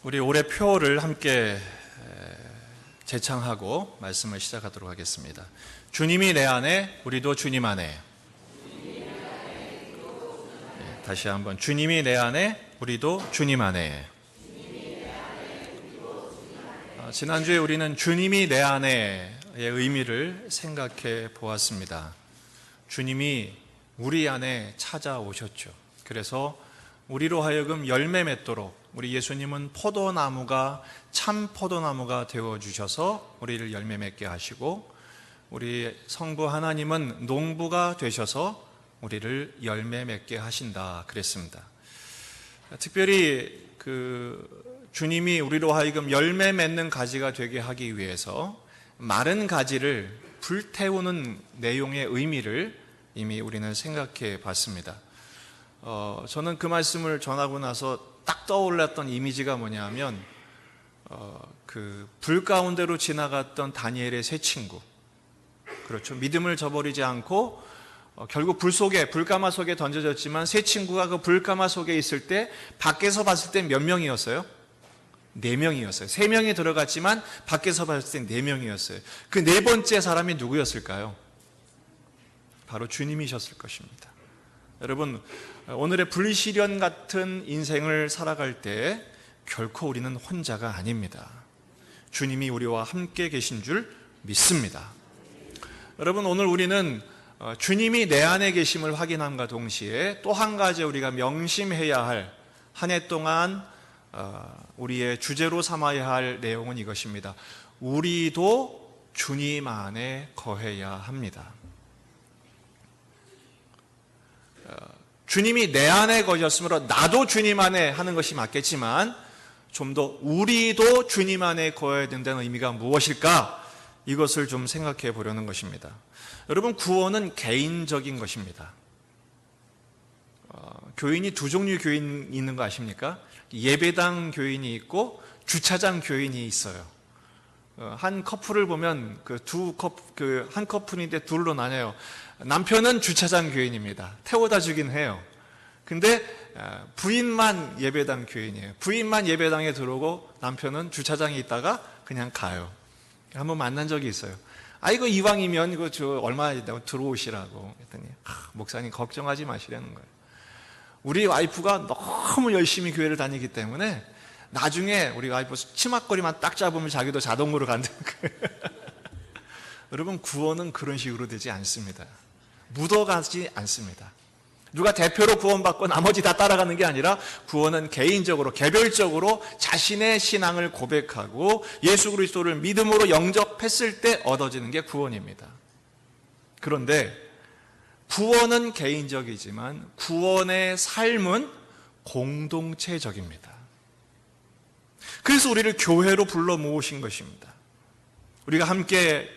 우리 올해 표를 함께 제창하고 말씀을 시작하도록 하겠습니다. 주님이 내 안에, 우리도 주님 안에. 다시 한번, 주님이 내 안에, 우리도 주님 안에. 지난주에 우리는 주님이 내 안에의 의미를 생각해 보았습니다. 주님이 우리 안에 찾아오셨죠. 그래서 우리로 하여금 열매 맺도록 우리 예수님은 포도나무가 참 포도나무가 되어주셔서 우리를 열매 맺게 하시고, 우리 성부 하나님은 농부가 되셔서 우리를 열매 맺게 하신다 그랬습니다. 특별히 주님이 우리로 하여금 열매 맺는 가지가 되게 하기 위해서 마른 가지를 불태우는 내용의 의미를 이미 우리는 생각해 봤습니다. 저는 그 말씀을 전하고 나서 딱 떠올랐던 이미지가 뭐냐면 불 가운데로 지나갔던 다니엘의 세 친구, 그렇죠. 믿음을 저버리지 않고 결국 불가마 속에 던져졌지만 세 친구가 그 불가마 속에 있을 때 밖에서 봤을 때 몇 명이었어요? 4명이었어요. 3명이 들어갔지만 밖에서 봤을 때 4명이었어요. 그 네 번째 사람이 누구였을까요? 바로 주님이셨을 것입니다. 여러분, 오늘의 불시련 같은 인생을 살아갈 때 결코 우리는 혼자가 아닙니다. 주님이 우리와 함께 계신 줄 믿습니다. 여러분, 오늘 우리는 주님이 내 안에 계심을 확인함과 동시에 또 한 가지 우리가 명심해야 할, 한 해 동안 우리의 주제로 삼아야 할 내용은 이것입니다. 우리도 주님 안에 거해야 합니다. 주님이 내 안에 거하셨으므로 나도 주님 안에 하는 것이 맞겠지만, 좀 더 우리도 주님 안에 거해야 된다는 의미가 무엇일까? 이것을 좀 생각해 보려는 것입니다. 여러분, 구원은 개인적인 것입니다. 교인이 두 종류의 교인이 있는 거 아십니까? 예배당 교인이 있고 주차장 교인이 있어요. 한 커플을 보면 한 커플인데 둘로 나뉘어요. 남편은 주차장 교인입니다. 태워다 주긴 해요. 근데 부인만 예배당 교인이에요. 부인만 예배당에 들어오고 남편은 주차장에 있다가 그냥 가요. 한번 만난 적이 있어요. 이거 이왕이면 이거 얼마 들어오시라고 했더니 목사님 걱정하지 마시라는 거예요. 우리 와이프가 너무 열심히 교회를 다니기 때문에 나중에 우리 와이프 치맛거리만 딱 잡으면 자기도 자동으로 간다는 거예요. 여러분, 구원은 그런 식으로 되지 않습니다. 묻어가지 않습니다. 누가 대표로 구원받고 나머지 다 따라가는 게 아니라, 구원은 개인적으로, 개별적으로 자신의 신앙을 고백하고 예수 그리스도를 믿음으로 영접했을 때 얻어지는 게 구원입니다. 그런데 구원은 개인적이지만 구원의 삶은 공동체적입니다. 그래서 우리를 교회로 불러 모으신 것입니다. 우리가 함께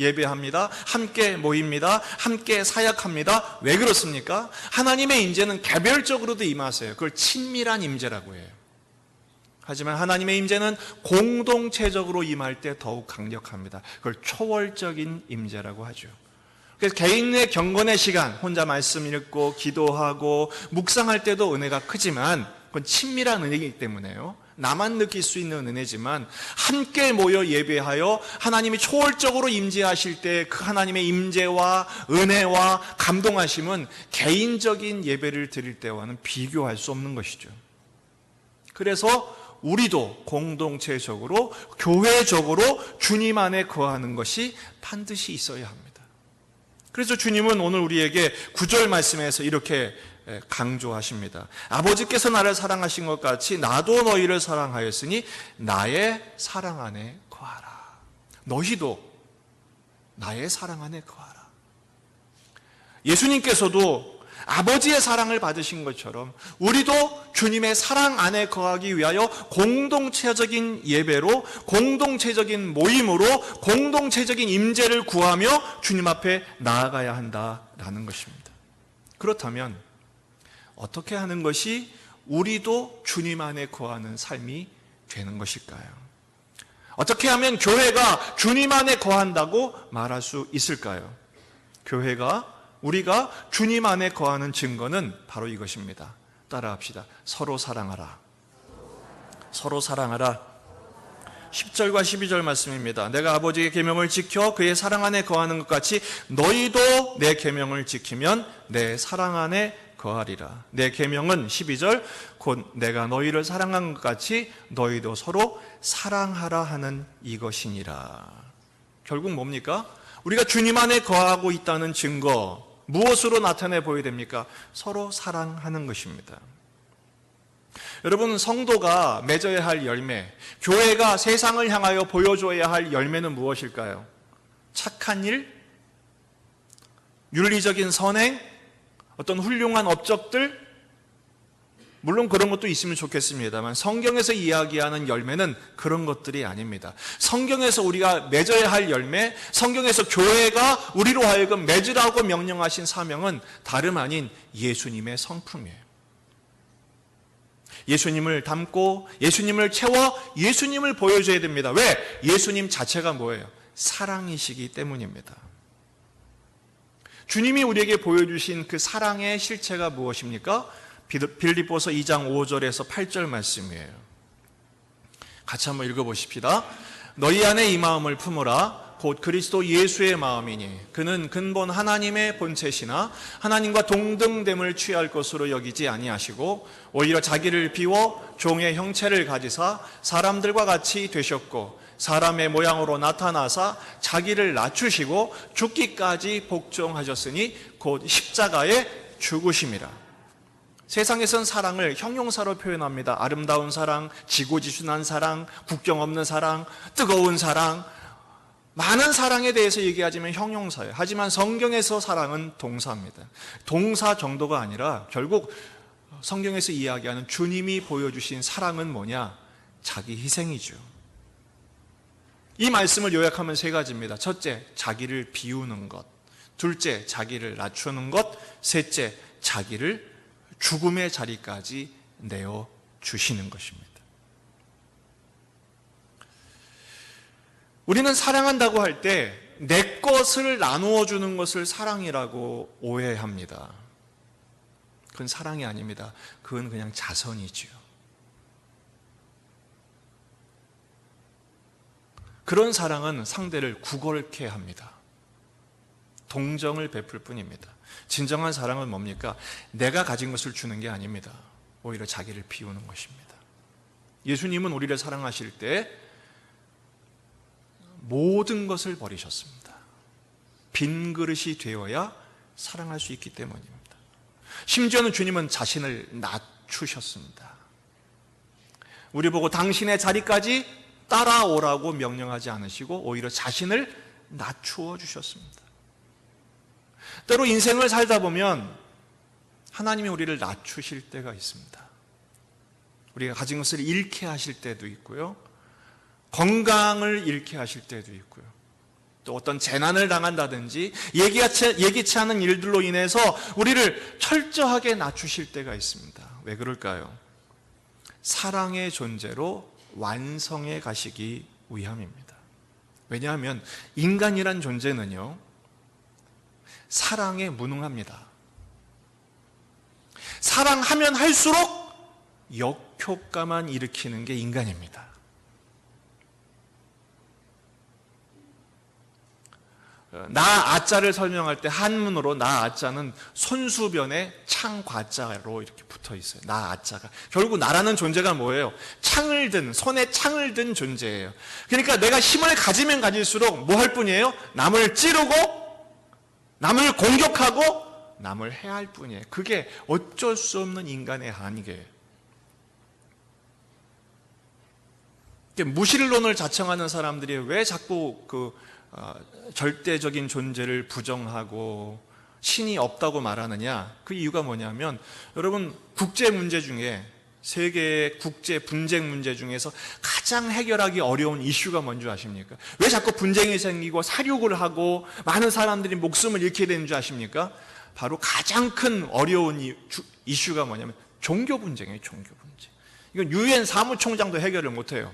예배합니다. 함께 모입니다. 함께 사역합니다. 왜 그렇습니까? 하나님의 임재는 개별적으로도 임하세요. 그걸 친밀한 임재라고 해요. 하지만 하나님의 임재는 공동체적으로 임할 때 더욱 강력합니다. 그걸 초월적인 임재라고 하죠. 그래서 개인의 경건의 시간, 혼자 말씀 읽고 기도하고 묵상할 때도 은혜가 크지만 그건 친밀한 은혜이기 때문에요. 나만 느낄 수 있는 은혜지만 함께 모여 예배하여 하나님이 초월적으로 임재하실 때 그 하나님의 임재와 은혜와 감동하심은 개인적인 예배를 드릴 때와는 비교할 수 없는 것이죠. 그래서 우리도 공동체적으로, 교회적으로 주님 안에 거하는 것이 반드시 있어야 합니다. 그래서 주님은 오늘 우리에게 9절 말씀에서 이렇게 강조하십니다. 아버지께서 나를 사랑하신 것 같이 나도 너희를 사랑하였으니 나의 사랑 안에 거하라. 너희도 나의 사랑 안에 거하라. 예수님께서도 아버지의 사랑을 받으신 것처럼 우리도 주님의 사랑 안에 거하기 위하여 공동체적인 예배로, 공동체적인 모임으로, 공동체적인 임재를 구하며 주님 앞에 나아가야 한다라는 것입니다. 그렇다면 어떻게 하는 것이 우리도 주님 안에 거하는 삶이 되는 것일까요? 어떻게 하면 교회가 주님 안에 거한다고 말할 수 있을까요? 우리가 주님 안에 거하는 증거는 바로 이것입니다. 따라합시다. 서로 사랑하라. 서로 사랑하라. 10절과 12절 말씀입니다. 내가 아버지의 계명을 지켜 그의 사랑 안에 거하는 것 같이 너희도 내 계명을 지키면 내 사랑 안에 거하리라. 내 계명은 12절 곧 내가 너희를 사랑한 것 같이 너희도 서로 사랑하라 하는 이것이니라. 결국 뭡니까? 우리가 주님 안에 거하고 있다는 증거, 무엇으로 나타내 보여야 됩니까? 서로 사랑하는 것입니다. 여러분, 성도가 맺어야 할 열매, 교회가 세상을 향하여 보여줘야 할 열매는 무엇일까요? 착한 일, 윤리적인 선행, 어떤 훌륭한 업적들, 물론 그런 것도 있으면 좋겠습니다만 성경에서 이야기하는 열매는 그런 것들이 아닙니다. 성경에서 우리가 맺어야 할 열매, 성경에서 교회가 우리로 하여금 맺으라고 명령하신 사명은 다름 아닌 예수님의 성품이에요. 예수님을 닮고 예수님을 채워 예수님을 보여줘야 됩니다. 왜? 예수님 자체가 뭐예요? 사랑이시기 때문입니다. 주님이 우리에게 보여주신 그 사랑의 실체가 무엇입니까? 빌립보서 2장 5절에서 8절 말씀이에요. 같이 한번 읽어보십시다. 너희 안에 이 마음을 품으라. 곧 그리스도 예수의 마음이니 그는 근본 하나님의 본체시나 하나님과 동등됨을 취할 것으로 여기지 아니하시고 오히려 자기를 비워 종의 형체를 가지사 사람들과 같이 되셨고 사람의 모양으로 나타나사 자기를 낮추시고 죽기까지 복종하셨으니 곧 십자가에 죽으심이라. 세상에선 사랑을 형용사로 표현합니다. 아름다운 사랑, 지고지순한 사랑, 국경 없는 사랑, 뜨거운 사랑, 많은 사랑에 대해서 얘기하자면 형용사예요. 하지만 성경에서 사랑은 동사입니다. 동사 정도가 아니라 결국 성경에서 이야기하는 주님이 보여주신 사랑은 뭐냐? 자기 희생이죠. 이 말씀을 요약하면 세 가지입니다. 첫째, 자기를 비우는 것. 둘째, 자기를 낮추는 것. 셋째, 자기를 죽음의 자리까지 내어주시는 것입니다. 우리는 사랑한다고 할 때 내 것을 나누어 주는 것을 사랑이라고 오해합니다. 그건 사랑이 아닙니다. 그건 그냥 자선이지요. 그런 사랑은 상대를 구걸케 합니다. 동정을 베풀 뿐입니다. 진정한 사랑은 뭡니까? 내가 가진 것을 주는 게 아닙니다. 오히려 자기를 비우는 것입니다. 예수님은 우리를 사랑하실 때 모든 것을 버리셨습니다. 빈 그릇이 되어야 사랑할 수 있기 때문입니다. 심지어는 주님은 자신을 낮추셨습니다. 우리 보고 당신의 자리까지 따라오라고 명령하지 않으시고 오히려 자신을 낮추어 주셨습니다. 때로 인생을 살다 보면 하나님이 우리를 낮추실 때가 있습니다. 우리가 가진 것을 잃게 하실 때도 있고요. 건강을 잃게 하실 때도 있고요. 또 어떤 재난을 당한다든지 예기치 않은 일들로 인해서 우리를 철저하게 낮추실 때가 있습니다. 왜 그럴까요? 사랑의 존재로 완성해 가시기 위함입니다. 왜냐하면 인간이란 존재는요, 사랑에 무능합니다. 사랑하면 할수록 역효과만 일으키는 게 인간입니다. 나 아자를 설명할 때 한문으로 나 아자는 손수변에 창과자로 이렇게 붙어 있어요. 나 아자가. 결국 나라는 존재가 뭐예요? 창을 든, 손에 창을 든 존재예요. 그러니까 내가 힘을 가지면 가질수록 뭐 할 뿐이에요? 남을 찌르고, 남을 공격하고, 남을 해할 뿐이에요. 그게 어쩔 수 없는 인간의 한계예요. 무신론을 자청하는 사람들이 왜 자꾸 절대적인 존재를 부정하고 신이 없다고 말하느냐? 그 이유가 뭐냐면 여러분, 국제 문제 중에 세계의 국제 분쟁 문제 중에서 가장 해결하기 어려운 이슈가 뭔지 아십니까? 왜 자꾸 분쟁이 생기고 사륙을 하고 많은 사람들이 목숨을 잃게 되는 줄 아십니까? 바로 가장 큰 어려운 이슈가 뭐냐면 종교 분쟁이에요. 종교 분쟁. 이건 유엔 사무총장도 해결을 못해요.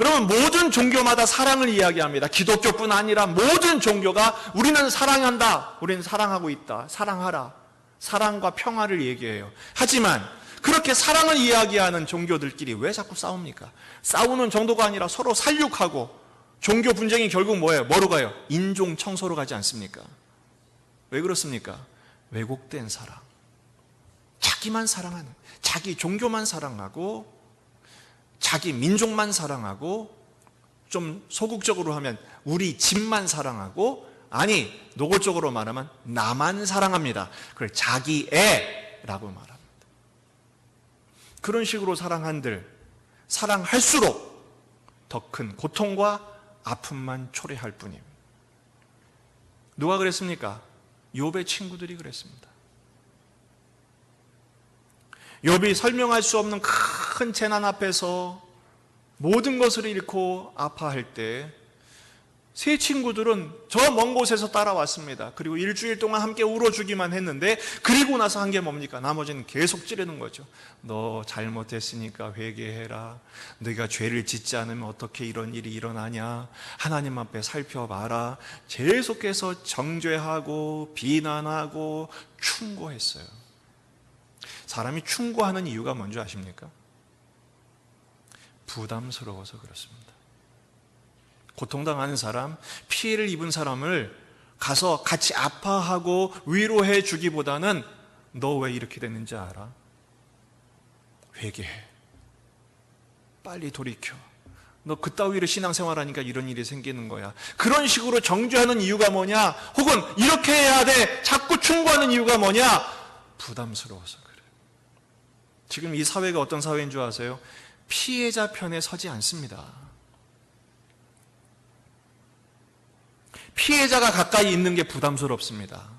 여러분, 모든 종교마다 사랑을 이야기합니다. 기독교뿐 아니라 모든 종교가 우리는 사랑한다, 우리는 사랑하고 있다, 사랑하라, 사랑과 평화를 얘기해요. 하지만 그렇게 사랑을 이야기하는 종교들끼리 왜 자꾸 싸웁니까? 싸우는 정도가 아니라 서로 살육하고 종교 분쟁이 결국 뭐예요? 뭐로 가요? 인종 청소로 가지 않습니까? 왜 그렇습니까? 왜곡된 사랑. 자기만 사랑하는, 자기 종교만 사랑하고 자기 민족만 사랑하고 좀 소극적으로 하면 우리 집만 사랑하고 아니 노골적으로 말하면 나만 사랑합니다. 그걸 자기 애라고 말합니다. 그런 식으로 사랑할수록 더 큰 고통과 아픔만 초래할 뿐입니다. 누가 그랬습니까? 욥의 친구들이 그랬습니다. 욥이 설명할 수 없는 큰 재난 앞에서 모든 것을 잃고 아파할 때 세 친구들은 저 먼 곳에서 따라왔습니다. 그리고 일주일 동안 함께 울어주기만 했는데 그리고 나서 한 게 뭡니까? 나머지는 계속 찌르는 거죠. 너 잘못했으니까 회개해라. 네가 죄를 짓지 않으면 어떻게 이런 일이 일어나냐. 하나님 앞에 살펴봐라. 계속해서 정죄하고 비난하고 충고했어요. 사람이 충고하는 이유가 뭔지 아십니까? 부담스러워서 그렇습니다. 고통당하는 사람, 피해를 입은 사람을 가서 같이 아파하고 위로해 주기보다는 너 왜 이렇게 됐는지 알아? 회개해. 빨리 돌이켜. 너 그따위로 신앙생활하니까 이런 일이 생기는 거야. 그런 식으로 정죄하는 이유가 뭐냐? 혹은 이렇게 해야 돼. 자꾸 충고하는 이유가 뭐냐? 부담스러워서 그래. 지금 이 사회가 어떤 사회인 줄 아세요? 피해자 편에 서지 않습니다. 피해자가 가까이 있는 게 부담스럽습니다.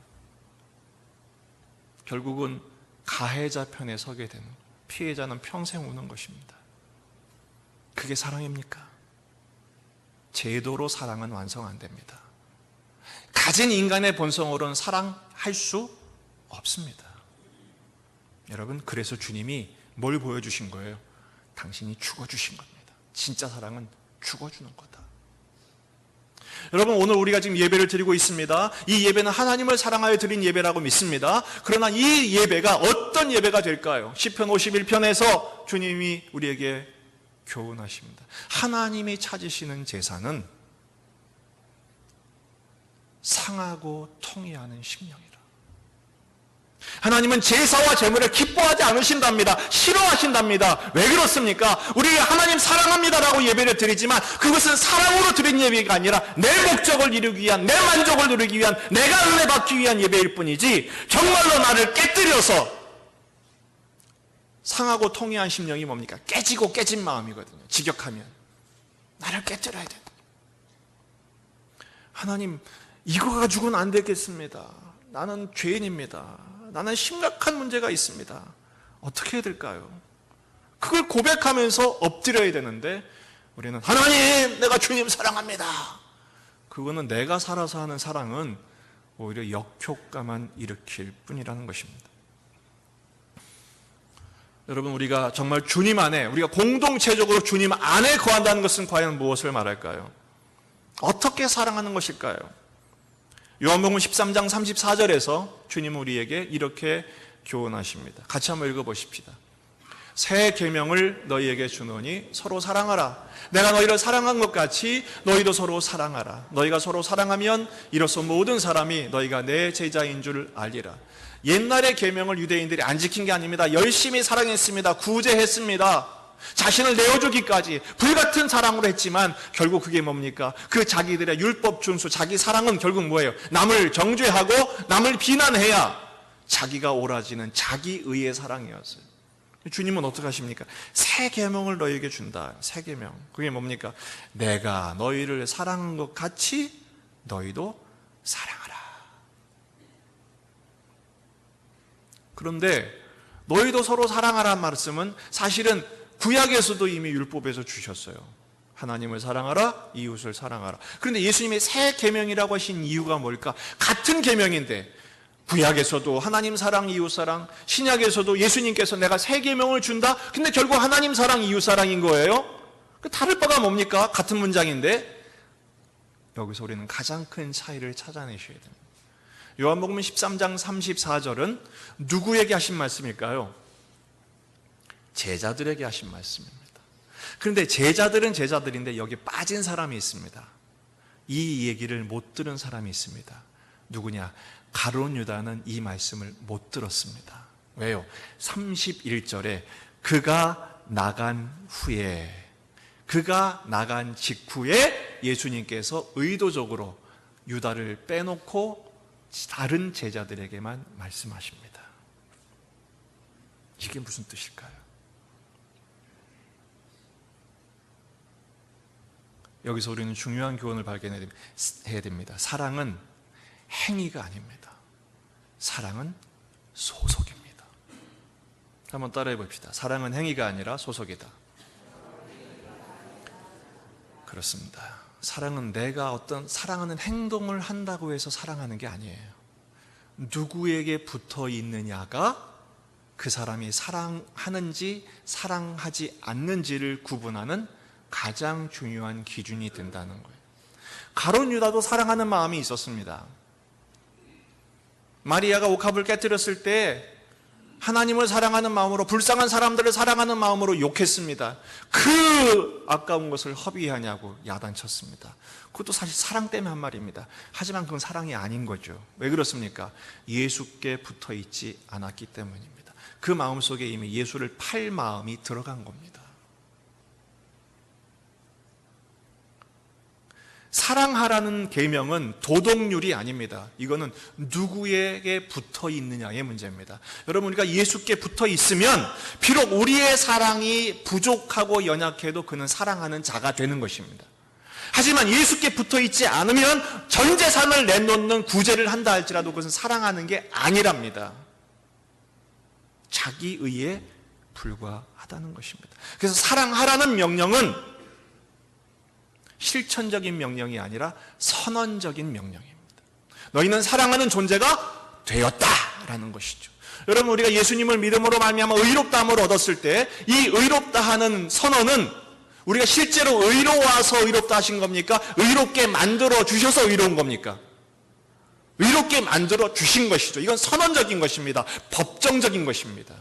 결국은 가해자 편에 서게 되는, 피해자는 평생 우는 것입니다. 그게 사랑입니까? 제도로 사랑은 완성 안 됩니다. 가진 인간의 본성으로는 사랑할 수 없습니다. 여러분, 그래서 주님이 뭘 보여주신 거예요? 당신이 죽어주신 겁니다. 진짜 사랑은 죽어주는 거다. 여러분, 오늘 우리가 지금 예배를 드리고 있습니다. 이 예배는 하나님을 사랑하여 드린 예배라고 믿습니다. 그러나 이 예배가 어떤 예배가 될까요? 시편 51편에서 주님이 우리에게 교훈하십니다. 하나님이 찾으시는 제사는 상하고 통회하는 심령이라. 하나님은 제사와 제물을 기뻐하지 않으신답니다. 싫어하신답니다. 왜 그렇습니까? 우리 하나님 사랑합니다라고 예배를 드리지만 그것은 사랑으로 드린 예배가 아니라 내 목적을 이루기 위한, 내 만족을 누리기 위한, 내가 은혜 받기 위한 예배일 뿐이지 정말로 나를 깨뜨려서 상하고 통회한 심령이 뭡니까? 깨지고 깨진 마음이거든요. 직역하면 나를 깨뜨려야 된다. 하나님, 이거 가지고는 안 되겠습니다. 나는 죄인입니다. 나는 심각한 문제가 있습니다. 어떻게 해야 될까요? 그걸 고백하면서 엎드려야 되는데 우리는 하나님, 내가 주님 사랑합니다. 그거는 내가 살아서 하는 사랑은 오히려 역효과만 일으킬 뿐이라는 것입니다. 여러분, 우리가 정말 주님 안에, 우리가 공동체적으로 주님 안에 거한다는 것은 과연 무엇을 말할까요? 어떻게 사랑하는 것일까요? 요한복음 13장 34절에서 주님은 우리에게 이렇게 교훈하십니다. 같이 한번 읽어보십시다. 새 계명을 너희에게 주노니 서로 사랑하라. 내가 너희를 사랑한 것 같이 너희도 서로 사랑하라. 너희가 서로 사랑하면 이로써 모든 사람이 너희가 내 제자인 줄 알리라. 옛날의 계명을 유대인들이 안 지킨 게 아닙니다. 열심히 사랑했습니다. 구제했습니다. 자신을 내어주기까지 불같은 사랑으로 했지만 결국 그게 뭡니까? 그 자기들의 율법 준수, 자기 사랑은 결국 뭐예요? 남을 정죄하고 남을 비난해야 자기가 옳아지는 자기의의 사랑이었어요. 주님은 어떻게 하십니까? 새 계명을 너희에게 준다. 새 계명. 그게 뭡니까? 내가 너희를 사랑한 것 같이 너희도 사랑하라. 그런데 너희도 서로 사랑하라는 말씀은 사실은 구약에서도 이미 율법에서 주셨어요. 하나님을 사랑하라, 이웃을 사랑하라. 그런데 예수님이 새 계명이라고 하신 이유가 뭘까? 같은 계명인데 구약에서도 하나님 사랑, 이웃 사랑, 신약에서도 예수님께서 내가 새 계명을 준다. 근데 결국 하나님 사랑, 이웃 사랑인 거예요. 다를 바가 뭡니까? 같은 문장인데 여기서 우리는 가장 큰 차이를 찾아내셔야 됩니다. 요한복음 13장 34절은 누구에게 하신 말씀일까요? 제자들에게 하신 말씀입니다. 그런데 제자들은 제자들인데 여기 빠진 사람이 있습니다. 이 얘기를 못 들은 사람이 있습니다. 누구냐? 가룟 유다는 이 말씀을 못 들었습니다. 왜요? 31절에 그가 나간 직후에 예수님께서 의도적으로 유다를 빼놓고 다른 제자들에게만 말씀하십니다. 이게 무슨 뜻일까요? 여기서 우리는 중요한 교훈을 발견해야 됩니다. 사랑은 행위가 아닙니다. 사랑은 소속입니다. 한번 따라해 봅시다. 사랑은 행위가 아니라 소속이다. 그렇습니다. 사랑은 내가 어떤 사랑하는 행동을 한다고 해서 사랑하는 게 아니에요. 누구에게 붙어 있느냐가 그 사람이 사랑하는지 사랑하지 않는지를 구분하는 가장 중요한 기준이 된다는 거예요. 가룟 유다도 사랑하는 마음이 있었습니다. 마리아가 옥합을 깨뜨렸을 때 하나님을 사랑하는 마음으로, 불쌍한 사람들을 사랑하는 마음으로 욕했습니다. 그 아까운 것을 허비하냐고 야단쳤습니다. 그것도 사실 사랑 때문에 한 말입니다. 하지만 그건 사랑이 아닌 거죠. 왜 그렇습니까? 예수께 붙어 있지 않았기 때문입니다. 그 마음속에 이미 예수를 팔 마음이 들어간 겁니다. 사랑하라는 계명은 도덕률이 아닙니다. 이거는 누구에게 붙어 있느냐의 문제입니다. 여러분, 우리가 예수께 붙어 있으면 비록 우리의 사랑이 부족하고 연약해도 그는 사랑하는 자가 되는 것입니다. 하지만 예수께 붙어 있지 않으면 전 재산을 내놓는 구제를 한다 할지라도 그것은 사랑하는 게 아니랍니다. 자기 의에 불과하다는 것입니다. 그래서 사랑하라는 명령은 실천적인 명령이 아니라 선언적인 명령입니다. 너희는 사랑하는 존재가 되었다라는 것이죠. 여러분, 우리가 예수님을 믿음으로 말미암아 의롭다함을 얻었을 때 이 의롭다 하는 선언은 우리가 실제로 의로워서 의롭다 하신 겁니까? 의롭게 만들어 주셔서 의로운 겁니까? 의롭게 만들어 주신 것이죠. 이건 선언적인 것입니다. 법정적인 것입니다.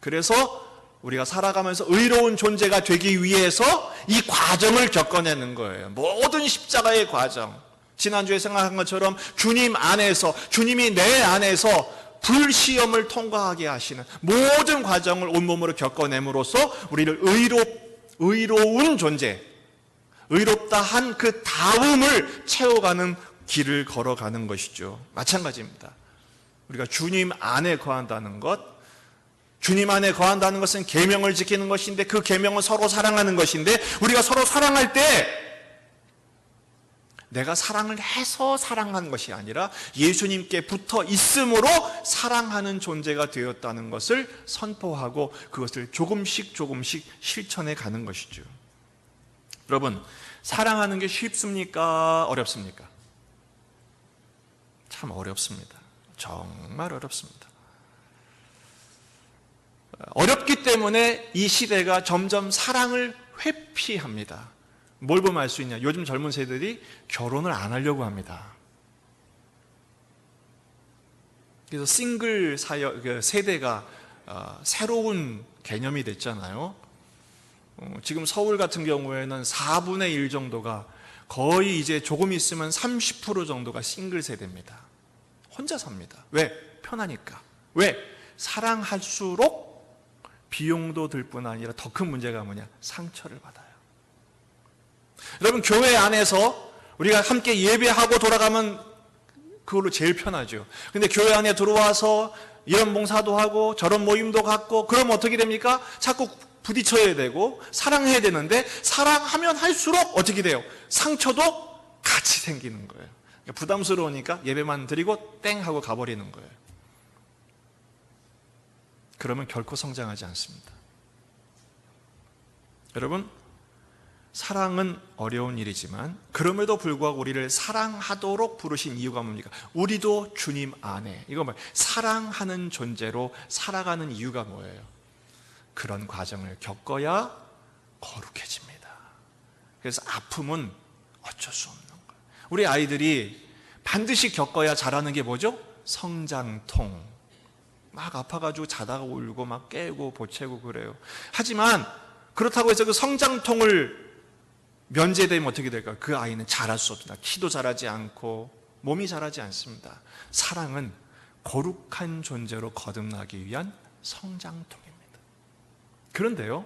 그래서 우리가 살아가면서 의로운 존재가 되기 위해서 이 과정을 겪어내는 거예요. 모든 십자가의 과정. 지난주에 생각한 것처럼 주님 안에서, 주님이 내 안에서 불시험을 통과하게 하시는 모든 과정을 온몸으로 겪어냄으로써 우리를 의로운 존재, 의롭다 한 그 다음을 채워가는 길을 걸어가는 것이죠. 마찬가지입니다. 우리가 주님 안에 거한다는 것, 주님 안에 거한다는 것은 계명을 지키는 것인데 그 계명은 서로 사랑하는 것인데 우리가 서로 사랑할 때 내가 사랑을 해서 사랑하는 것이 아니라 예수님께 붙어 있음으로 사랑하는 존재가 되었다는 것을 선포하고 그것을 조금씩 실천해 가는 것이죠. 여러분, 사랑하는 게 쉽습니까? 어렵습니까? 참 어렵습니다. 정말 어렵습니다. 어렵기 때문에 이 시대가 점점 사랑을 회피합니다. 뭘 보면 알 수 있냐? 요즘 젊은 세대들이 결혼을 안 하려고 합니다. 그래서 싱글 세대가 새로운 개념이 됐잖아요. 지금 서울 같은 경우에는 4분의 1 정도가 거의 이제 조금 있으면 30% 정도가 싱글 세대입니다. 혼자 삽니다. 왜? 편하니까. 왜? 사랑할수록 비용도 들 뿐 아니라 더 큰 문제가 뭐냐? 상처를 받아요. 여러분, 교회 안에서 우리가 함께 예배하고 돌아가면 그걸로 제일 편하죠. 근데 교회 안에 들어와서 이런 봉사도 하고 저런 모임도 갖고 그러면 어떻게 됩니까? 자꾸 부딪혀야 되고 사랑해야 되는데 사랑하면 할수록 어떻게 돼요? 상처도 같이 생기는 거예요. 그러니까 부담스러우니까 예배만 드리고 땡 하고 가버리는 거예요. 그러면 결코 성장하지 않습니다. 여러분, 사랑은 어려운 일이지만 그럼에도 불구하고 우리를 사랑하도록 부르신 이유가 뭡니까? 우리도 주님 안에, 이거 뭐 사랑하는 존재로 살아가는 이유가 뭐예요? 그런 과정을 겪어야 거룩해집니다. 그래서 아픔은 어쩔 수 없는 거예요. 우리 아이들이 반드시 겪어야 잘하는 게 뭐죠? 성장통. 막 아파가지고 자다가 울고 막 깨고 보채고 그래요. 하지만 그렇다고 해서 그 성장통을 면제되면 어떻게 될까요? 그 아이는 자랄 수 없습니다. 키도 자라지 않고 몸이 자라지 않습니다. 사랑은 거룩한 존재로 거듭나기 위한 성장통입니다. 그런데요,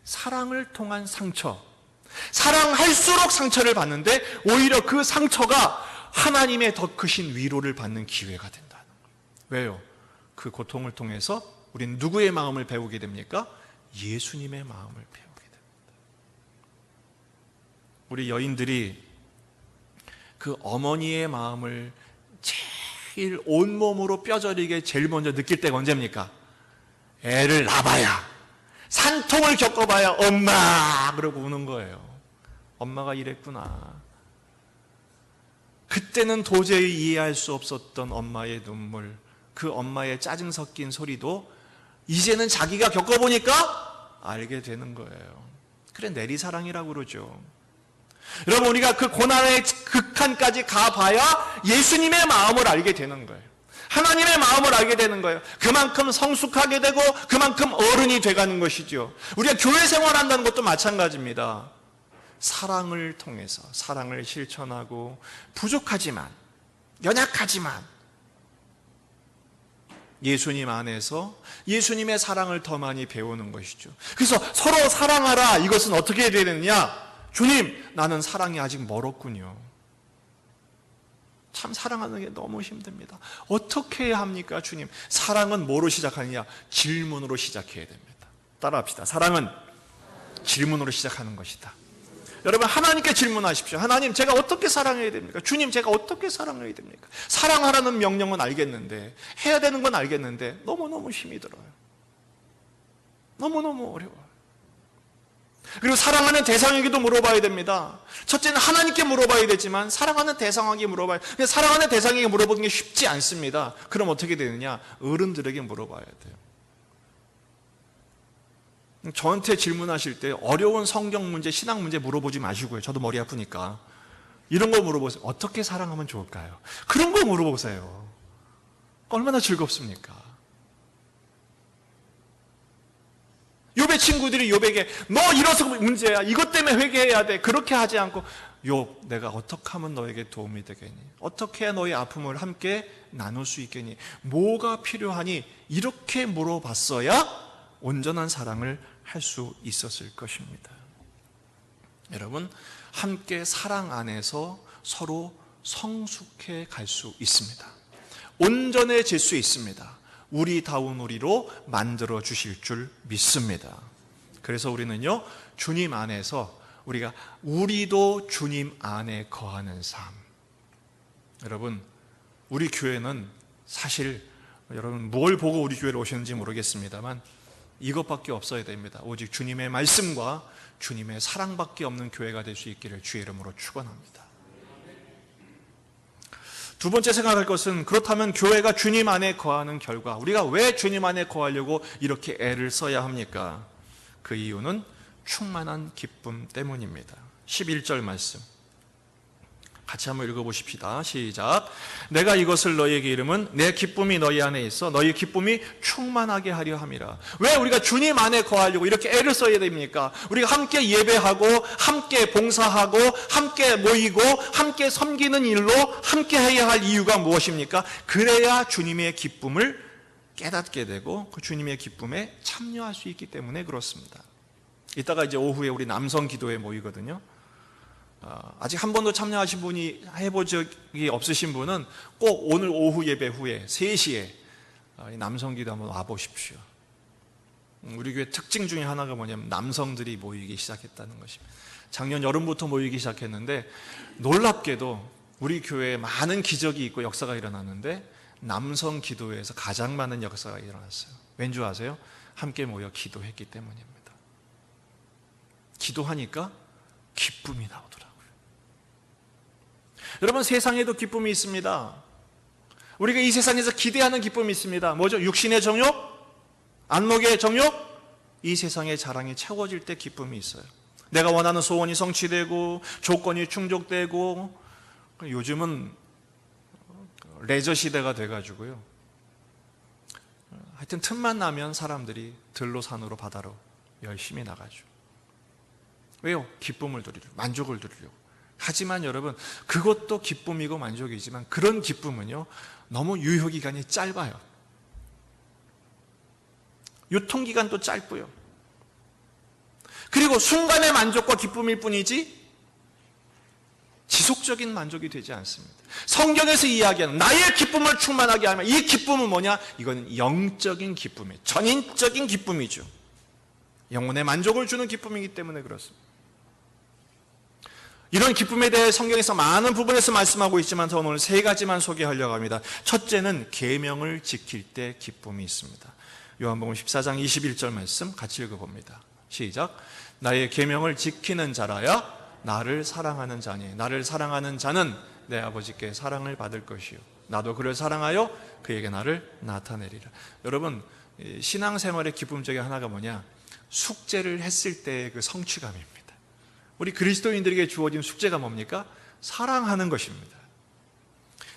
사랑을 통한 상처, 사랑할수록 상처를 받는데 오히려 그 상처가 하나님의 더 크신 위로를 받는 기회가 된다는 거예요. 왜요? 그 고통을 통해서 우리는 누구의 마음을 배우게 됩니까? 예수님의 마음을 배우게 됩니다. 우리 여인들이 그 어머니의 마음을 제일 온몸으로 뼈저리게 제일 먼저 느낄 때가 언제입니까? 애를 낳아봐야, 산통을 겪어봐야 엄마! 그러고 우는 거예요. 엄마가 이랬구나. 그때는 도저히 이해할 수 없었던 엄마의 눈물, 그 엄마의 짜증 섞인 소리도 이제는 자기가 겪어보니까 알게 되는 거예요. 그래, 내리사랑이라고 그러죠. 여러분, 우리가 그 고난의 극한까지 가봐야 예수님의 마음을 알게 되는 거예요. 하나님의 마음을 알게 되는 거예요. 그만큼 성숙하게 되고 그만큼 어른이 돼가는 것이죠. 우리가 교회 생활한다는 것도 마찬가지입니다. 사랑을 통해서 사랑을 실천하고 부족하지만, 연약하지만 예수님 안에서 예수님의 사랑을 더 많이 배우는 것이죠. 그래서 서로 사랑하라, 이것은 어떻게 해야 되느냐? 주님, 나는 사랑이 아직 멀었군요. 참 사랑하는 게 너무 힘듭니다. 어떻게 해야 합니까, 주님? 사랑은 뭐로 시작하느냐? 질문으로 시작해야 됩니다. 따라합시다. 사랑은 질문으로 시작하는 것이다. 여러분, 하나님께 질문하십시오. 하나님, 제가 어떻게 사랑해야 됩니까? 주님, 제가 어떻게 사랑해야 됩니까? 사랑하라는 명령은 알겠는데, 해야 되는 건 알겠는데 너무너무 힘이 들어요. 너무너무 어려워요. 그리고 사랑하는 대상에게도 물어봐야 됩니다. 첫째는 하나님께 물어봐야 되지만 사랑하는 대상에게 물어봐야 돼요. 사랑하는 대상에게 물어보는 게 쉽지 않습니다. 그럼 어떻게 되느냐? 어른들에게 물어봐야 돼요. 저한테 질문하실 때 어려운 성경 문제, 신앙 문제 물어보지 마시고요. 저도 머리 아프니까. 이런 거 물어보세요. 어떻게 사랑하면 좋을까요? 그런 거 물어보세요. 얼마나 즐겁습니까? 욥의 친구들이 욥에게 너 이래서 문제야, 이것 때문에 회개해야 돼, 그렇게 하지 않고 욥, 내가 어떻게 하면 너에게 도움이 되겠니? 어떻게 해야 너의 아픔을 함께 나눌 수 있겠니? 뭐가 필요하니? 이렇게 물어봤어야 온전한 사랑을 할 수 있었을 것입니다. 여러분, 함께 사랑 안에서 서로 성숙해 갈 수 있습니다. 온전해질 수 있습니다. 우리다운 우리로 만들어 주실 줄 믿습니다. 그래서 우리는요, 주님 안에서 우리도 주님 안에 거하는 삶. 여러분, 우리 교회는 사실 여러분 뭘 보고 우리 교회로 오셨는지 모르겠습니다만 이것밖에 없어야 됩니다. 오직 주님의 말씀과 주님의 사랑밖에 없는 교회가 될 수 있기를 주의 이름으로 축원합니다. 두 번째 생각할 것은, 그렇다면 교회가 주님 안에 거하는 결과, 우리가 왜 주님 안에 거하려고 이렇게 애를 써야 합니까? 그 이유는 충만한 기쁨 때문입니다. 11절 말씀 같이 한번 읽어보십시다. 시작. 내가 이것을 너희에게 이름은 내 기쁨이 너희 안에 있어 너희 기쁨이 충만하게 하려 함이라. 왜 우리가 주님 안에 거하려고 이렇게 애를 써야 됩니까? 우리가 함께 예배하고 함께 봉사하고 함께 모이고 함께 섬기는 일로 함께 해야 할 이유가 무엇입니까? 그래야 주님의 기쁨을 깨닫게 되고 그 주님의 기쁨에 참여할 수 있기 때문에 그렇습니다. 이따가 이제 오후에 우리 남성 기도회 모이거든요. 아직 한 번도 참여하신 분이 해본 적이 없으신 분은 꼭 오늘 오후 예배 후에 3시에 남성기도 한번 와보십시오. 우리 교회 특징 중에 하나가 뭐냐면 남성들이 모이기 시작했다는 것입니다. 작년 여름부터 모이기 시작했는데 놀랍게도 우리 교회에 많은 기적이 있고 역사가 일어났는데 남성 기도회에서 가장 많은 역사가 일어났어요. 왠지 아세요? 함께 모여 기도했기 때문입니다. 기도하니까 기쁨이 나오더라고요. 여러분, 세상에도 기쁨이 있습니다. 우리가 이 세상에서 기대하는 기쁨이 있습니다. 뭐죠? 육신의 정욕, 안목의 정욕, 이 세상의 자랑이 채워질 때 기쁨이 있어요. 내가 원하는 소원이 성취되고 조건이 충족되고, 요즘은 레저 시대가 돼가지고요, 하여튼 틈만 나면 사람들이 들로 산으로 바다로 열심히 나가죠. 왜요? 기쁨을 누리려고, 만족을 누리려고. 하지만 여러분, 그것도 기쁨이고 만족이지만 그런 기쁨은요, 너무 유효기간이 짧아요. 유통기간도 짧고요. 그리고 순간의 만족과 기쁨일 뿐이지 지속적인 만족이 되지 않습니다. 성경에서 이야기하는 나의 기쁨을 충만하게 하면, 이 기쁨은 뭐냐? 이건 영적인 기쁨이에요. 전인적인 기쁨이죠. 영혼의 만족을 주는 기쁨이기 때문에 그렇습니다. 이런 기쁨에 대해 성경에서 많은 부분에서 말씀하고 있지만 저는 오늘 세 가지만 소개하려고 합니다. 첫째는 계명을 지킬 때 기쁨이 있습니다. 요한복음 14장 21절 말씀 같이 읽어봅니다. 시작. 나의 계명을 지키는 자라야 나를 사랑하는 자니 나를 사랑하는 자는 내 아버지께 사랑을 받을 것이요 나도 그를 사랑하여 그에게 나를 나타내리라. 여러분, 신앙생활의 기쁨 중에 하나가 뭐냐? 숙제를 했을 때의 그 성취감입니다. 우리 그리스도인들에게 주어진 숙제가 뭡니까? 사랑하는 것입니다.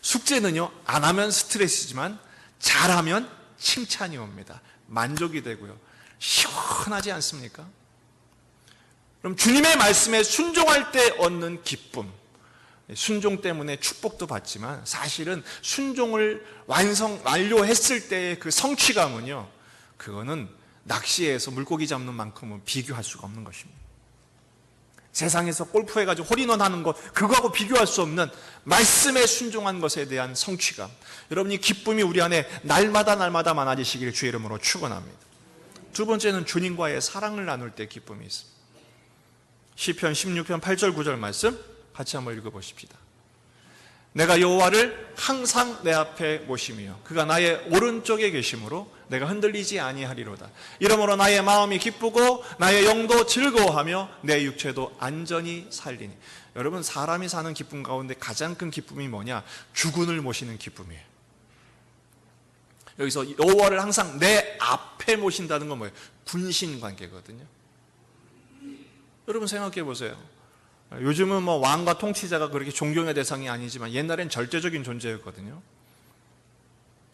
숙제는요, 안 하면 스트레스지만 잘하면 칭찬이 옵니다. 만족이 되고요. 시원하지 않습니까? 그럼 주님의 말씀에 순종할 때 얻는 기쁨, 순종 때문에 축복도 받지만 사실은 순종을 완료했을 때의 그 성취감은요, 그거는 낚시에서 물고기 잡는 만큼은 비교할 수가 없는 것입니다. 세상에서 골프해가지고 홀인원 하는 것, 그거하고 비교할 수 없는 말씀에 순종한 것에 대한 성취감. 여러분이 기쁨이 우리 안에 날마다 많아지시기를 주의 이름으로 축원합니다. 두 번째는 주님과의 사랑을 나눌 때 기쁨이 있습니다. 시편 16편 8절 9절 말씀 같이 한번 읽어보십시다. 내가 여호와를 항상 내 앞에 모시며 그가 나의 오른쪽에 계심으로 내가 흔들리지 아니하리로다. 이러므로 나의 마음이 기쁘고 나의 영도 즐거워하며 내 육체도 안전히 살리니. 여러분, 사람이 사는 기쁨 가운데 가장 큰 기쁨이 뭐냐? 주군을 모시는 기쁨이에요. 여기서 여호와를 항상 내 앞에 모신다는 건 뭐예요? 군신관계거든요. 여러분 생각해 보세요. 요즘은 뭐 왕과 통치자가 그렇게 존경의 대상이 아니지만 옛날엔 절대적인 존재였거든요.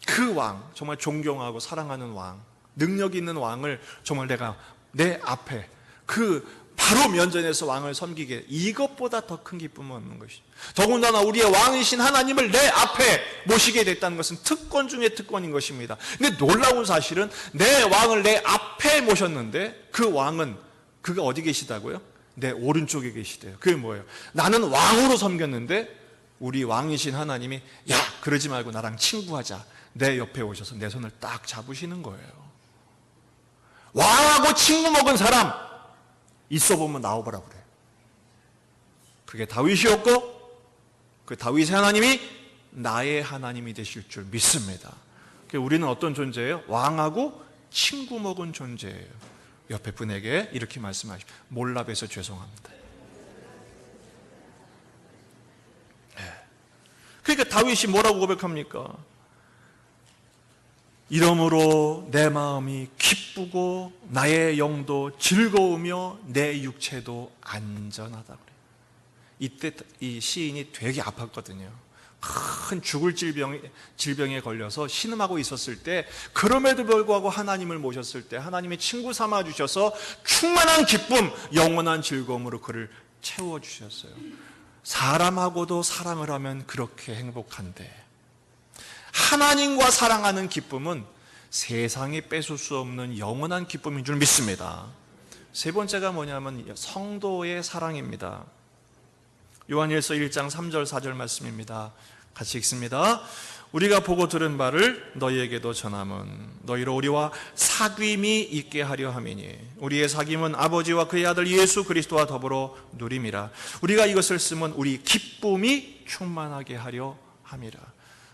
그 왕, 정말 존경하고 사랑하는 왕, 능력 있는 왕을 정말 내가 내 앞에 그 바로 면전에서 왕을 섬기게, 이것보다 더 큰 기쁨은 없는 것이죠. 더군다나 우리의 왕이신 하나님을 내 앞에 모시게 됐다는 것은 특권 중에 특권인 것입니다. 근데 놀라운 사실은 내 왕을 내 앞에 모셨는데 그 왕은 그가 어디 계시다고요? 내 오른쪽에 계시대요. 그게 뭐예요? 나는 왕으로 섬겼는데 우리 왕이신 하나님이 야, 그러지 말고 나랑 친구하자. 내 옆에 오셔서 내 손을 딱 잡으시는 거예요. 왕하고 친구 먹은 사람 있어 보면 나와보라 그래요. 그게 다윗이었고 그 다윗의 하나님이 나의 하나님이 되실 줄 믿습니다. 우리는 어떤 존재예요? 왕하고 친구 먹은 존재예요. 옆에 분에게 이렇게 말씀하십시오. 몰라봬서 죄송합니다. 그러니까 다윗이 뭐라고 고백합니까? 이러므로 내 마음이 기쁘고 나의 영도 즐거우며 내 육체도 안전하다 그래요. 이때 이 시인이 되게 아팠거든요. 큰 죽을 질병에 걸려서 신음하고 있었을 때, 그럼에도 불구하고 하나님을 모셨을 때 하나님의 친구 삼아 주셔서 충만한 기쁨, 영원한 즐거움으로 그를 채워주셨어요. 사람하고도 사랑을 하면 그렇게 행복한데 하나님과 사랑하는 기쁨은 세상이 뺏을 수 없는 영원한 기쁨인 줄 믿습니다. 세 번째가 뭐냐면 성도의 사랑입니다. 요한일서 1장 3절 4절 말씀입니다. 같이 읽습니다. 우리가 보고 들은 바를 너희에게도 전함은 너희로 우리와 사귐이 있게 하려 함이니 우리의 사귐은 아버지와 그의 아들 예수 그리스도와 더불어 누림이라. 우리가 이것을 쓰면 우리 기쁨이 충만하게 하려 함이라.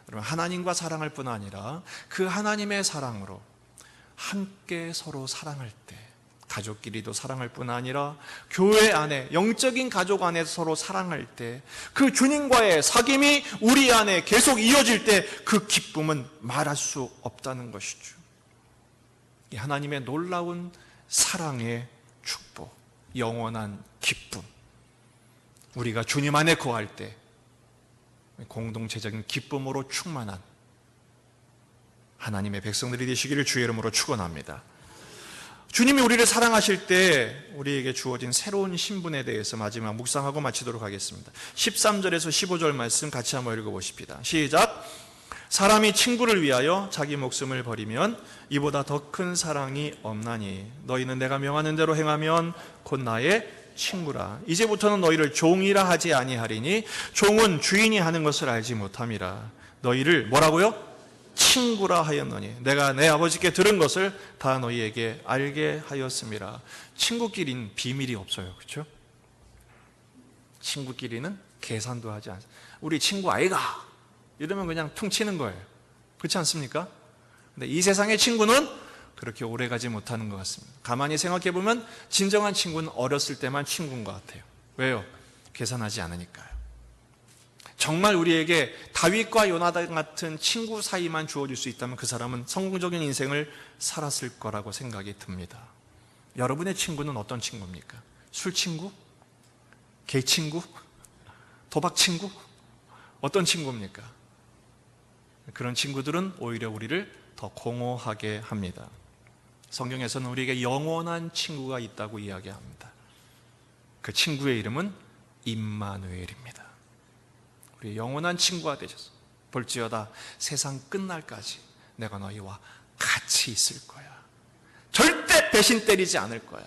여러분, 하나님과 사랑할 뿐 아니라 그 하나님의 사랑으로 함께 서로 사랑할 때, 가족끼리도 사랑할 뿐 아니라 교회 안에, 영적인 가족 안에 서로 사랑할 때, 그 주님과의 사귐이 우리 안에 계속 이어질 때 그 기쁨은 말할 수 없다는 것이죠. 이 하나님의 놀라운 사랑의 축복, 영원한 기쁨, 우리가 주님 안에 거할 때 공동체적인 기쁨으로 충만한 하나님의 백성들이 되시기를 주의 이름으로 축원합니다. 주님이 우리를 사랑하실 때 우리에게 주어진 새로운 신분에 대해서 마지막 묵상하고 마치도록 하겠습니다. 13절에서 15절 말씀 같이 한번 읽어보십시다. 시작. 사람이 친구를 위하여 자기 목숨을 버리면 이보다 더 큰 사랑이 없나니 너희는 내가 명하는 대로 행하면 곧 나의 친구라. 이제부터는 너희를 종이라 하지 아니하리니 종은 주인이 하는 것을 알지 못함이라. 너희를 뭐라고요? 친구라 하였노니 내가 내 아버지께 들은 것을 다 너희에게 알게 하였음이라. 친구끼리는 비밀이 없어요. 그렇죠? 친구끼리는 계산도 하지 않습니다. 우리 친구 아이가 이러면 그냥 퉁치는 거예요. 그렇지 않습니까? 근데 이 세상의 친구는 그렇게 오래가지 못하는 것 같습니다. 가만히 생각해 보면 진정한 친구는 어렸을 때만 친구인 것 같아요. 왜요? 계산하지 않으니까요. 정말 우리에게 다윗과 요나단 같은 친구 사이만 주어질 수 있다면 그 사람은 성공적인 인생을 살았을 거라고 생각이 듭니다. 여러분의 친구는 어떤 친구입니까? 술 친구? 개 친구? 도박 친구? 어떤 친구입니까? 그런 친구들은 오히려 우리를 더 공허하게 합니다. 성경에서는 우리에게 영원한 친구가 있다고 이야기합니다. 그 친구의 이름은 임마누엘입니다. 우리 영원한 친구가 되셔서 볼지어다 세상 끝날까지 내가 너희와 같이 있을 거야. 절대 배신 때리지 않을 거야.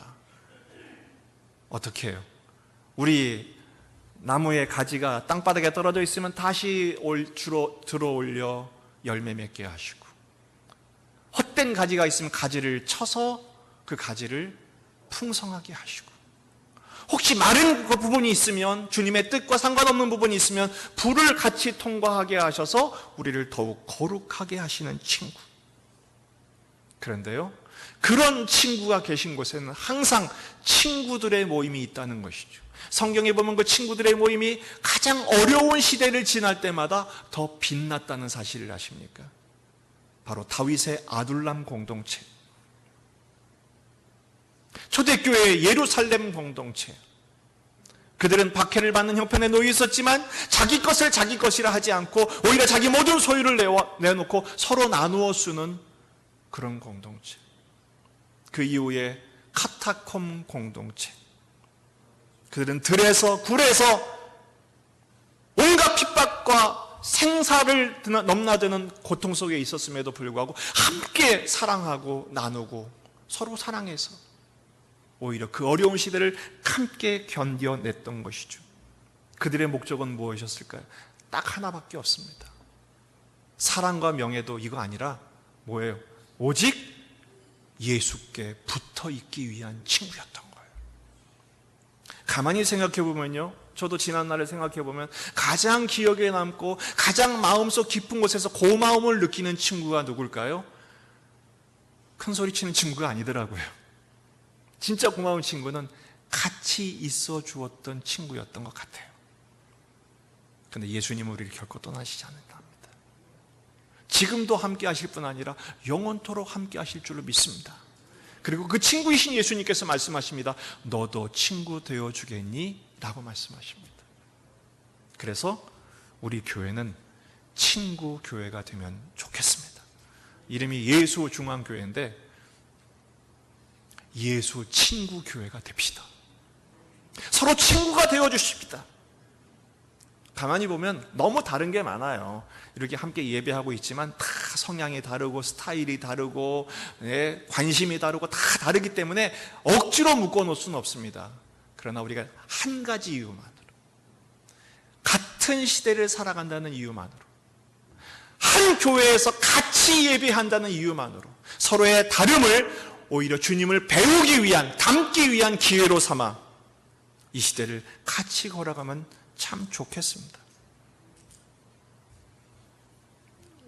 어떻게 해요? 우리 나무의 가지가 땅바닥에 떨어져 있으면 다시 들어 올려 열매 맺게 하시고, 헛된 가지가 있으면 가지를 쳐서 그 가지를 풍성하게 하시고, 혹시 마른 그 부분이 있으면 주님의 뜻과 상관없는 부분이 있으면 불을 같이 통과하게 하셔서 우리를 더욱 거룩하게 하시는 친구. 그런데요, 그런 친구가 계신 곳에는 항상 친구들의 모임이 있다는 것이죠. 성경에 보면 그 친구들의 모임이 가장 어려운 시대를 지날 때마다 더 빛났다는 사실을 아십니까? 바로 다윗의 아둘람 공동체, 초대교회의 예루살렘 공동체. 그들은 박해를 받는 형편에 놓여 있었지만 자기 것을 자기 것이라 하지 않고 오히려 자기 모든 소유를 내놓고 서로 나누어 쓰는 그런 공동체. 그 이후에 카타콤 공동체. 그들은 들에서 굴에서 온갖 핍박과 생사를 넘나드는 고통 속에 있었음에도 불구하고 함께 사랑하고 나누고 서로 사랑해서 오히려 그 어려운 시대를 함께 견뎌냈던 것이죠. 그들의 목적은 무엇이었을까요? 딱 하나밖에 없습니다. 사랑과 명예도 이거 아니라 뭐예요? 오직 예수께 붙어 있기 위한 친구였던 거예요. 가만히 생각해 보면요, 저도 지난날을 생각해 보면 가장 기억에 남고 가장 마음속 깊은 곳에서 고마움을 느끼는 친구가 누굴까요? 큰 소리 치는 친구가 아니더라고요. 진짜 고마운 친구는 같이 있어 주었던 친구였던 것 같아요. 그런데 예수님은 우리를 결코 떠나시지 않는답니다. 지금도 함께 하실 뿐 아니라 영원토록 함께 하실 줄로 믿습니다. 그리고 그 친구이신 예수님께서 말씀하십니다. 너도 친구 되어주겠니? 라고 말씀하십니다. 그래서 우리 교회는 친구 교회가 되면 좋겠습니다. 이름이 예수 중앙교회인데 예수 친구 교회가 됩시다. 서로 친구가 되어주십시다. 가만히 보면 너무 다른 게 많아요. 이렇게 함께 예배하고 있지만 다 성향이 다르고 스타일이 다르고 관심이 다르고 다 다르기 때문에 억지로 묶어놓을 수는 없습니다. 그러나 우리가 한 가지 이유만으로, 같은 시대를 살아간다는 이유만으로, 한 교회에서 같이 예배한다는 이유만으로 서로의 다름을 오히려 주님을 배우기 위한, 닮기 위한 기회로 삼아 이 시대를 같이 걸어가면 참 좋겠습니다.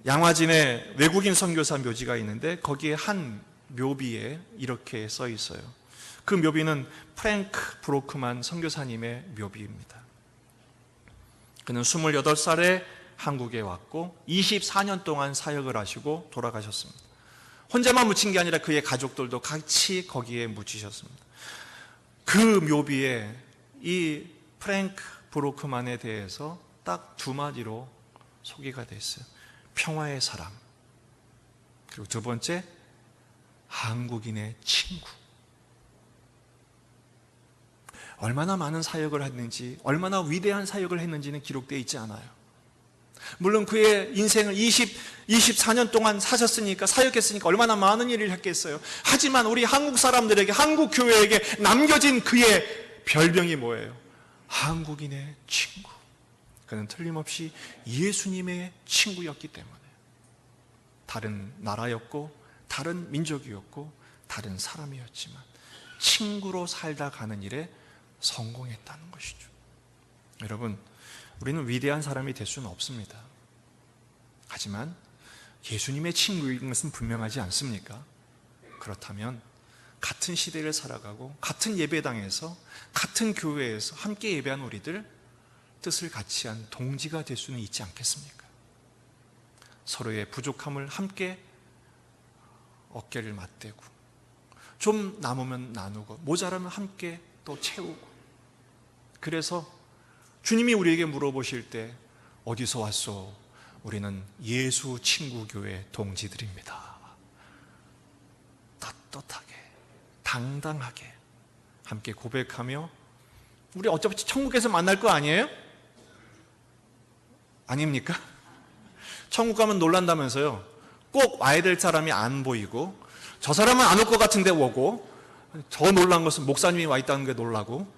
양화진에 외국인 선교사 묘지가 있는데 거기에 한 묘비에 이렇게 써 있어요. 그 묘비는 프랭크 브로크만 선교사님의 묘비입니다. 그는 28살에 한국에 왔고 24년 동안 사역을 하시고 돌아가셨습니다. 혼자만 묻힌 게 아니라 그의 가족들도 같이 거기에 묻히셨습니다. 그 묘비에 이 프랭크 브로크만에 대해서 딱 두 마디로 소개가 됐어요. 평화의 사람, 그리고 두 번째, 한국인의 친구. 얼마나 많은 사역을 했는지, 얼마나 위대한 사역을 했는지는 기록되어 있지 않아요. 물론 그의 인생을 24년 동안 사셨으니까, 사역했으니까 얼마나 많은 일을 했겠어요. 하지만 우리 한국 사람들에게, 한국 교회에게 남겨진 그의 별명이 뭐예요? 한국인의 친구. 그는 틀림없이 예수님의 친구였기 때문에, 다른 나라였고 다른 민족이었고 다른 사람이었지만 친구로 살다 가는 일에 성공했다는 것이죠. 여러분, 우리는 위대한 사람이 될 수는 없습니다. 하지만 예수님의 친구인 것은 분명하지 않습니까? 그렇다면 같은 시대를 살아가고 같은 예배당에서, 같은 교회에서 함께 예배한 우리들, 뜻을 같이 한 동지가 될 수는 있지 않겠습니까? 서로의 부족함을 함께 어깨를 맞대고, 좀 남으면 나누고, 모자라면 함께 또 채우고. 그래서 주님이 우리에게 물어보실 때 어디서 왔소? 우리는 예수 친구교회 동지들입니다. 떳떳하게, 당당하게 함께 고백하며, 우리 어차피 천국에서 만날 거 아니에요? 아닙니까? 천국 가면 놀란다면서요. 꼭 와야 될 사람이 안 보이고, 저 사람은 안 올 것 같은데 오고, 더 놀란 것은 목사님이 와 있다는 게 놀라고.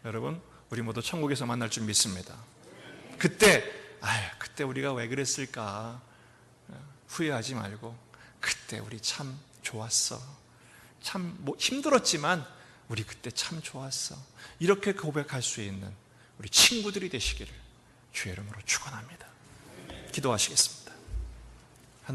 여러분, 우리 모두 천국에서 만날 줄 믿습니다. 그때 우리가 왜 그랬을까 후회하지 말고, 그때 우리 참 좋았어, 참 힘들었지만 우리 그때 참 좋았어, 이렇게 고백할 수 있는 우리 친구들이 되시기를 주의 이름으로 축원합니다. 기도하시겠습니다.